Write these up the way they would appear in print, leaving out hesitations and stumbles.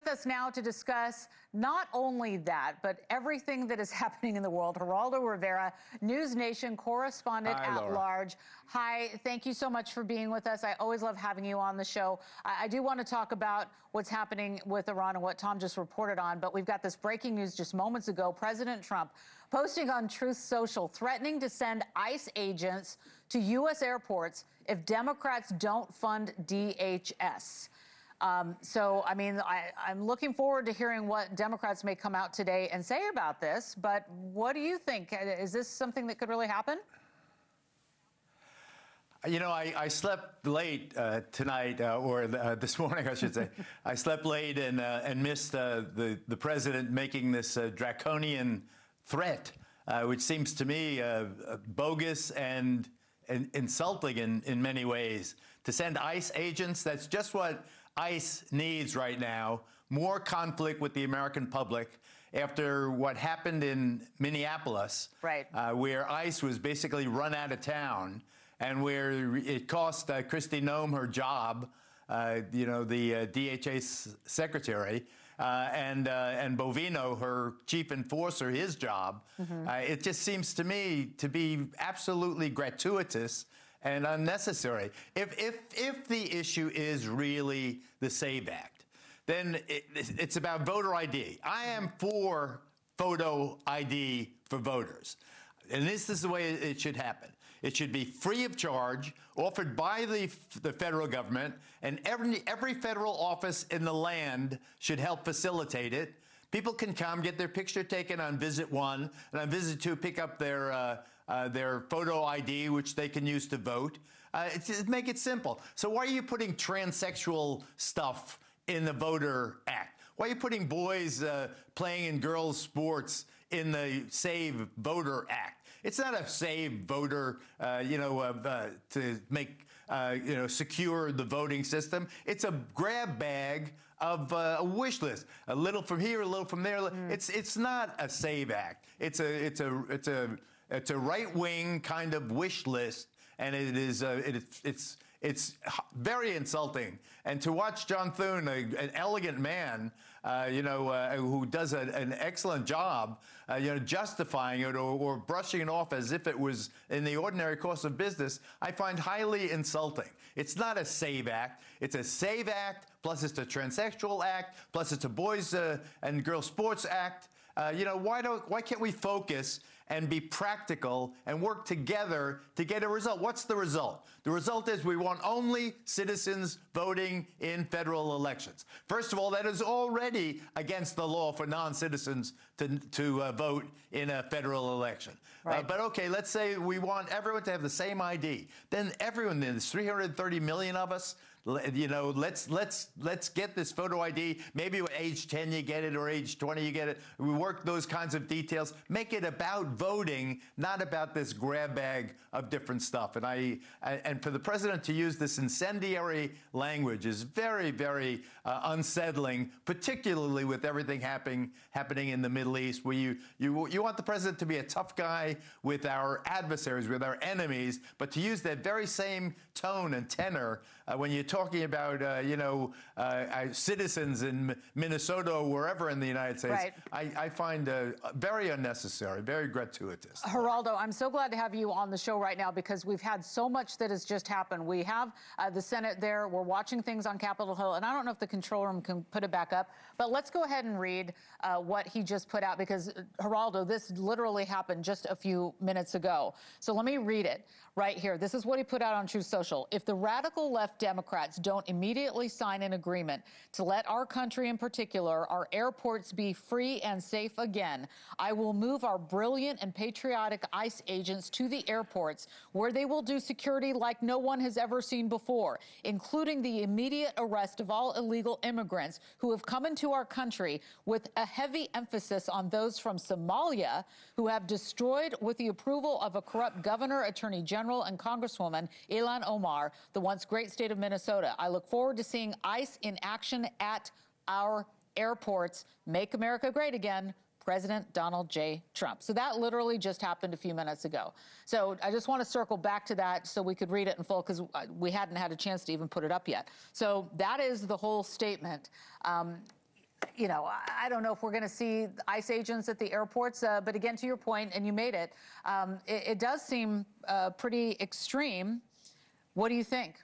us now to discuss not only that, but everything that is happening in the world. Geraldo Rivera, NewsNation correspondent at large. Hi, thank you so much for being with us. I always love having you on the show. I do want to talk about what's happening with Iran and what Tom just reported on, but we've got this breaking news just moments ago. President Trump posting on Truth Social, threatening to send ICE agents to U.S. airports if Democrats don't fund DHS. So, I mean, I'm looking forward to hearing what Democrats may come out today and say about this. But what do you think? Is this something that could really happen? You know, I slept late tonight, or this morning, I should say. I slept late and missed the president making this draconian threat, which seems to me bogus and insulting in many ways. To send ICE agents, that's just what ICE needs right now, more conflict with the American public after what happened in Minneapolis, right, where ICE was basically run out of town and where it cost Kristi Noem her job, you know, the DHS secretary, and Bovino, her chief enforcer, his job. It just seems to me to be absolutely gratuitous and unnecessary. If the issue is really the SAVE Act, then it's about voter ID. I am for photo ID for voters. And this is the way it should happen. It should be free of charge, offered by the federal government, and every federal office in the land should help facilitate it. People can come, get their picture taken on visit 1, and on visit 2, pick up their photo ID, which they can use to vote. Make it simple. So why are you putting transsexual stuff in the Voter Act? Why are you putting boys playing in girls' sports in the Save Voter Act? It's not a Save Voter, to make, secure the voting system. It's a grab bag of a wish list, a little from here, a little from there. It's not a SAVE Act. It's a right-wing kind of wish list, and it's very insulting. And to watch John Thune, an elegant man, who does an excellent job, justifying it or brushing it off as if it was in the ordinary course of business, I find highly insulting. It's not a SAVE Act. It's a SAVE Act, plus it's a Transsexual Act, plus it's a Boys and Girls Sports Act. Why can't we focus and be practical and work together to get a result? What's the result? The result is we want only citizens voting in federal elections. First of all, that is already against the law for non-citizens to vote in a federal election. Right. But okay, let's say we want everyone to have the same ID. Then everyone, there's 330 million of us. Let's get this photo ID. Maybe at age 10 you get it, or age 20 you get it. We work those kinds of details. Make it about voting, not about this grab bag of different stuff. And for the president to use this incendiary language is very, very unsettling, particularly with everything happening in the Middle East, where you want the president to be a tough guy with our adversaries, with our enemies, but to use that very same tone and tenor when you're talking about, citizens in Minnesota or wherever in the United States, right, I find very unnecessary, very gratuitous. Geraldo, I'm so glad to have you on the show right now, because we've had so much that has just happened. We have the Senate there. We're watching things on Capitol Hill, and I don't know if the control room can put it back up, but let's go ahead and read what he just put out, because, Geraldo, this literally happened just a few minutes ago. So let me read it right here. This is what he put out on Truth Social. If the radical left Democrats don't immediately sign an agreement to let our country, in particular, our airports, be free and safe again, I will move our brilliant and patriotic ICE agents to the airports, where they will do security like no one has ever seen before, including the immediate arrest of all illegal immigrants who have come into our country, with a heavy emphasis on those from Somalia who have destroyed, with the approval of a corrupt governor, attorney general, and Congresswoman Ilhan Omar, the once great state of Minnesota. I look forward to seeing ICE in action at our airports. Make America great again. President Donald J. Trump. So that literally just happened a few minutes ago. So I just want to circle back to that so we could read it in full, because we hadn't had a chance to even put it up yet. So that is the whole statement. you know, I don't know if we're going to see ICE agents at the airports, but again, to your point, and you made it, it does seem pretty extreme. What do you think?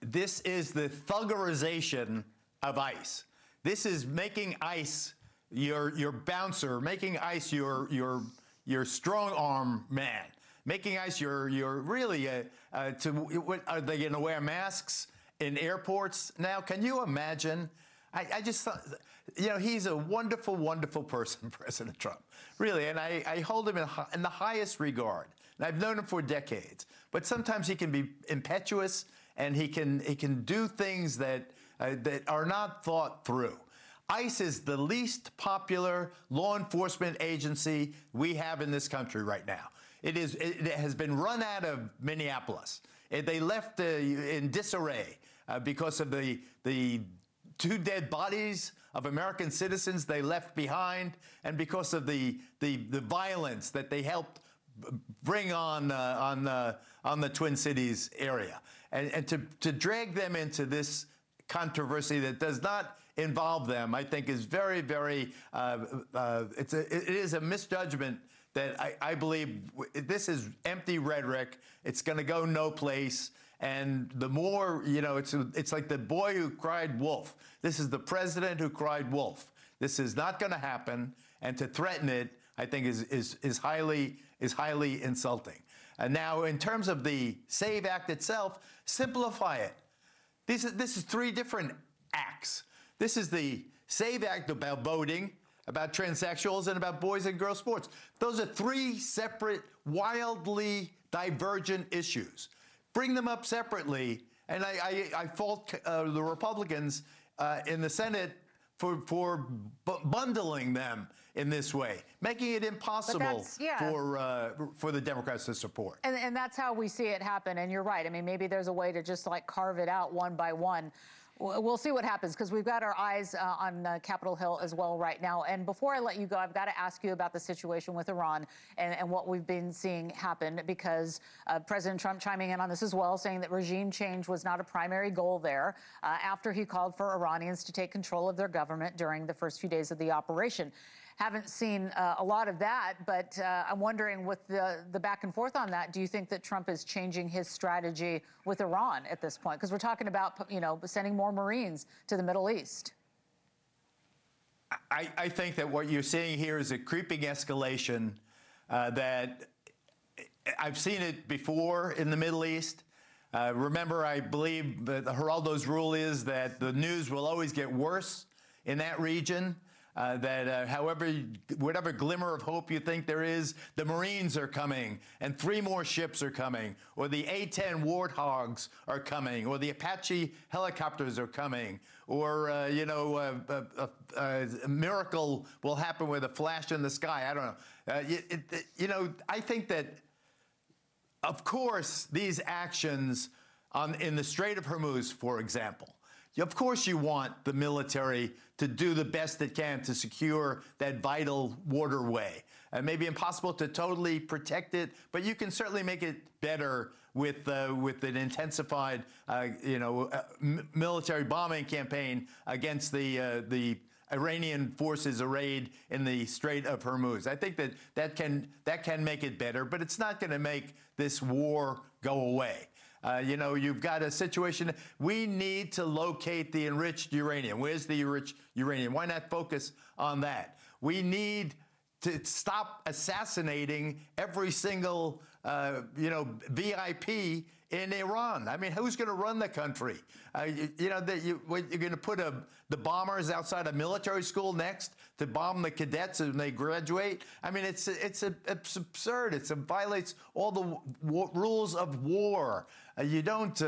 This is the thuggerization of ICE. This is making ICE your bouncer, making ICE your strong arm man, making ICE your really what, are they going to wear masks in airports now? Can you imagine? I just thought, you know, he's a wonderful, wonderful person, President Trump, really, and I hold him in the highest regard. And I've known him for decades, but sometimes he can be impetuous, and he can do things that are not thought through. ICE is the least popular law enforcement agency we have in this country right now. It has been run out of Minneapolis. They left in disarray because of the 2 dead bodies of American citizens they left behind, and because of the violence that they helped bring on the Twin Cities area, and to drag them into this controversy that does not involve them, I think is very, very. It is a misjudgment that I believe this is empty rhetoric. It's going to go no place. And the more, you know, it's like the boy who cried wolf. This is the president who cried wolf. This is not going to happen, and to threaten it, I think, is highly insulting. And now, in terms of the SAVE Act itself, simplify it. This is 3 different acts. This is the SAVE Act about voting, about transsexuals, and about boys and girls sports. Those are 3 separate, wildly divergent issues. Bring them up separately, and I fault the Republicans in the Senate for bundling them in this way, making it impossible for the Democrats to support. And that's how we see it happen. And you're right. I mean, maybe there's a way to just like carve it out one by one. We'll see what happens, because we've got our eyes on Capitol Hill as well right now. And before I let you go, I've got to ask you about the situation with Iran and what we've been seeing happen, because President Trump chiming in on this as well, saying that regime change was not a primary goal there after he called for Iranians to take control of their government during the first few days of the operation. Haven't seen a lot of that, but I'm wondering, with the back and forth on that, do you think that Trump is changing his strategy with Iran at this point? Because we're talking about, you know, sending more Marines to the Middle East. I think that what you're seeing here is a creeping escalation that I've seen it before in the Middle East. Remember, I believe that Geraldo's rule is that the news will always get worse in that region. Whatever glimmer of hope you think there is, the Marines are coming, and 3 more ships are coming, or the A-10 Warthogs are coming, or the Apache helicopters are coming, or a miracle will happen with a flash in the sky. I don't know. I think that, of course, these actions in the Strait of Hormuz, for example. Of course you want the military to do the best it can to secure that vital waterway. It may be impossible to totally protect it, but you can certainly make it better with an intensified, military bombing campaign against the Iranian forces arrayed in the Strait of Hormuz. I think that can make it better, but it's not going to make this war go away. You've got a situation. We need to locate the enriched uranium. Where's the enriched uranium? Why not focus on that? We need to stop assassinating every single, VIP in Iran. I mean, who's going to run the country? You're going to put the bombers outside a military school next to bomb the cadets when they graduate? I mean, it's absurd. It violates all the rules of war. You don't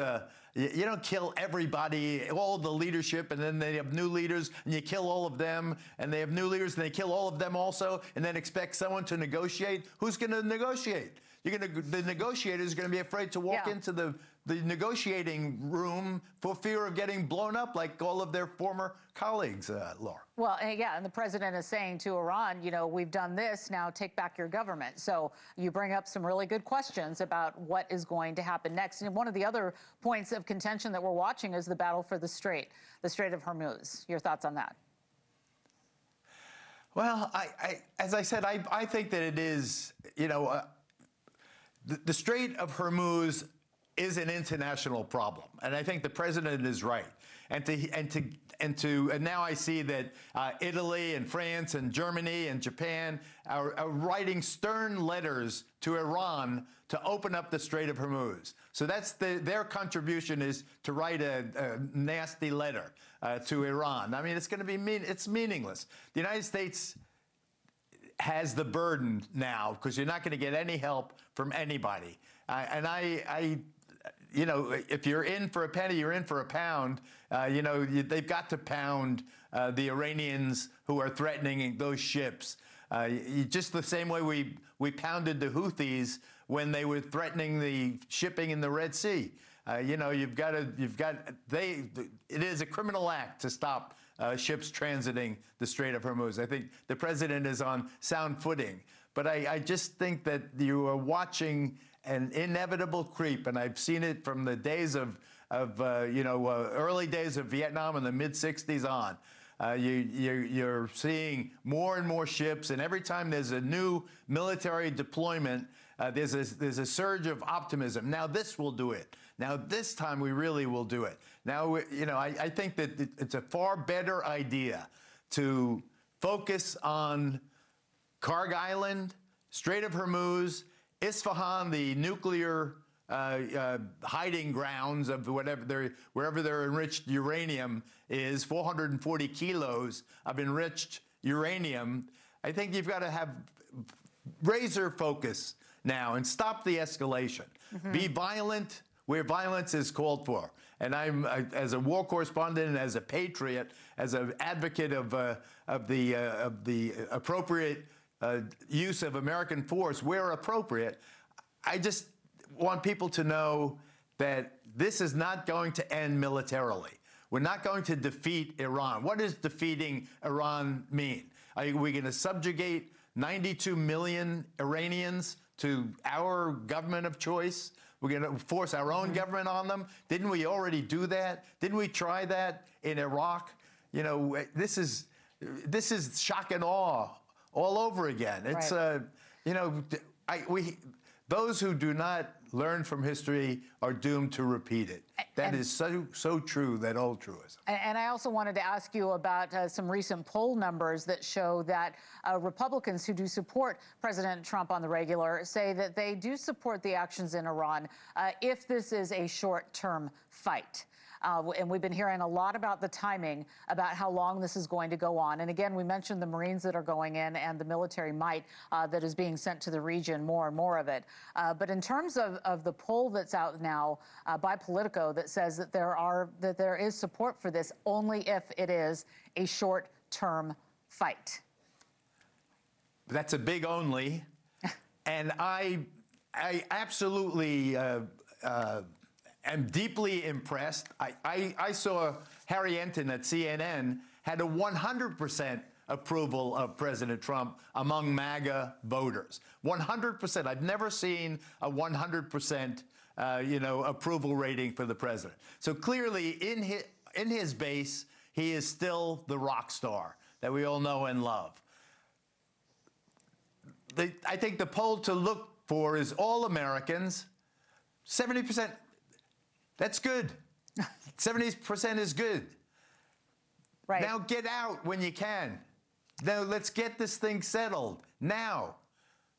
kill everybody, all the leadership, and then they have new leaders, and you kill all of them, and they have new leaders, and they kill all of them also, and then expect someone to negotiate. Who's going to negotiate? The negotiators are going to be afraid to walk into the the negotiating room for fear of getting blown up like all of their former colleagues, Laura. Well, yeah, and the president is saying to Iran, you know, we've done this, now take back your government. So you bring up some really good questions about what is going to happen next. And one of the other points of contention that we're watching is the battle for the Strait of Hormuz. Your thoughts on that? Well, as I said, I think that it is, you know, the Strait of Hormuz is an international problem, and I think the president is right. And now I see that Italy and France and Germany and Japan are writing stern letters to Iran to open up the Strait of Hormuz. So that's their contribution, is to write a nasty letter to Iran. I mean, it's going to be it's meaningless. The United States has the burden now because you're not going to get any help from anybody. You know, if you're in for a penny, you're in for a pound. You know, they've got to pound the Iranians who are threatening those ships. Just the same way we pounded the Houthis when they were threatening the shipping in the Red Sea. You know, it is a criminal act to stop ships transiting the Strait of Hormuz. I think the president is on sound footing. But I just think that you are watching an inevitable creep, and I've seen it from the days of you know, early days of Vietnam in the mid-'60s on. You're seeing more and more ships, and every time there's a new military deployment, there's a surge of optimism. Now this will do it. Now this time we really will do it. Now, you know, I think that it's a far better idea to focus on Karg Island, Strait of Hormuz, Isfahan, the nuclear hiding grounds of wherever their enriched uranium is, 440 kilos of enriched uranium. I think you've got to have razor focus now and stop the escalation. Be violent where violence is called for. And I'm, as a war correspondent and as a patriot, as an advocate of the appropriate use of American force where appropriate, I just want people to know that this is not going to end militarily. We're not going to defeat Iran. What does defeating Iran mean? Are we going to subjugate 92 million Iranians to our government of choice? We're going to force our own government on them? Didn't we already do that? Didn't we try that in Iraq? You know, this is shock and awe all over again. It's right. You know, those who do not learn from history are doomed to repeat it. That is so true, that old truism. And I also wanted to ask you about some recent poll numbers that show that Republicans who do support President Trump on the regular say that they do support the actions in Iran if this is a short-term fight. And we've been hearing a lot about the timing, about how long this is going to go on. And again, we mentioned the Marines that are going in and the military might that is being sent to the region, more and more of it. But in terms of the poll that's out now by Politico that says that there is support for this only if it is a short-term fight. That's a big only. And I absolutely am deeply impressed. I saw Harry Enton at CNN had a 100% approval of President Trump among MAGA voters. 100%. I've never seen a 100% you know, approval rating for the president. So clearly, in his base, he is still the rock star that we all know and love. I think the poll to look for is all Americans. 70%. That's good. 70% is good. Right. Now get out when you can. Now let's get this thing settled now,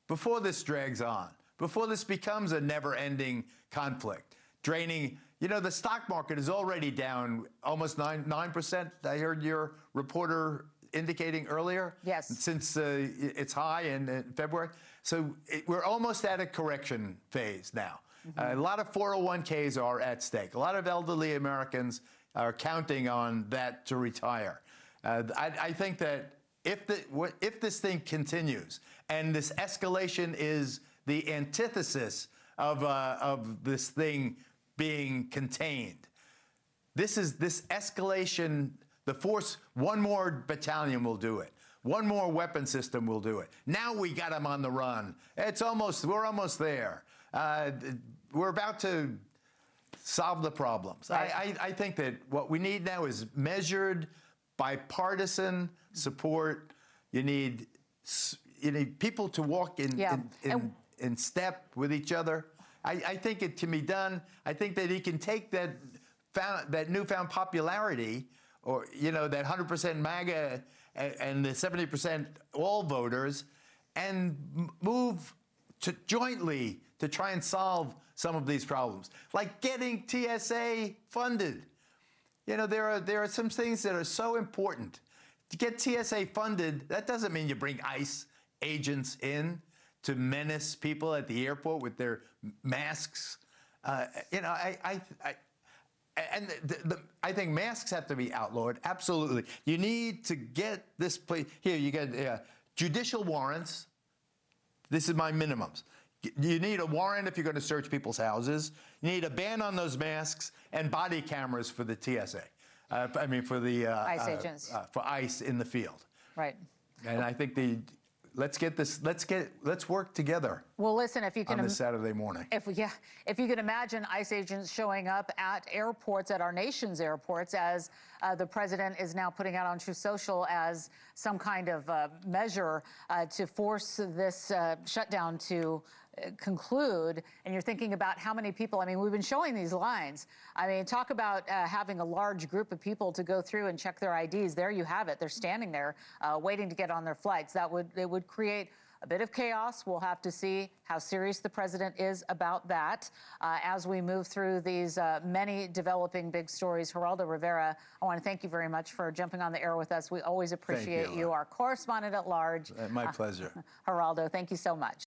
before this drags on, before this becomes a never-ending conflict, draining. You know, the stock market is already down almost 9%. I heard your reporter indicating earlier. Yes. Since its high in February. So we're almost at a correction phase now. A lot of 401ks are at stake. A lot of elderly Americans are counting on that to retire. I think that if this thing continues and this escalation is the antithesis of this thing being contained. This escalation, the force, one more battalion will do it. One more weapon system will do it. Now we got them on the run. We're almost there. We're about to solve the problems. Right. I think that what we need now is measured, bipartisan support. You need people to walk in step with each other. I think it can be done. I think that he can take that newfound popularity, or that 100% MAGA and the 70% all voters, and move jointly to try and solve some of these problems, like getting TSA funded. There are some things that are so important. To get TSA funded, that doesn't mean you bring ICE agents in to menace people at the airport with their masks. I think masks have to be outlawed. Absolutely. You need to get this place here. You get judicial warrants. This is my minimums. You need a warrant if you're going to search people's houses. You need a ban on those masks and body cameras for the TSA. For the ICE agents. For ICE in the field. Right. And I think let's work together. Well, listen, if you can, on this Saturday morning. If you can imagine ICE agents showing up at airports, at our nation's airports, as the president is now putting out on Truth Social as some kind of measure to force this shutdown to conclude, and you're thinking about how many people, we've been showing these lines. Talk about having a large group of people to go through and check their IDs. There you have it. They're standing there waiting to get on their flights. It would create a bit of chaos. We'll have to see how serious the president is about that as we move through these many developing big stories. Geraldo Rivera, I want to thank you very much for jumping on the air with us. We always appreciate you, our correspondent at large. My pleasure. Geraldo, thank you so much.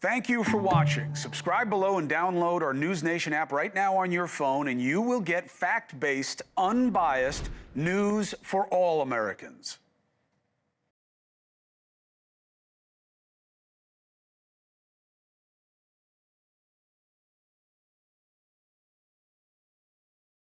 Thank you for watching. Subscribe below and download our NewsNation app right now on your phone, and you will get fact-based, unbiased news for all Americans.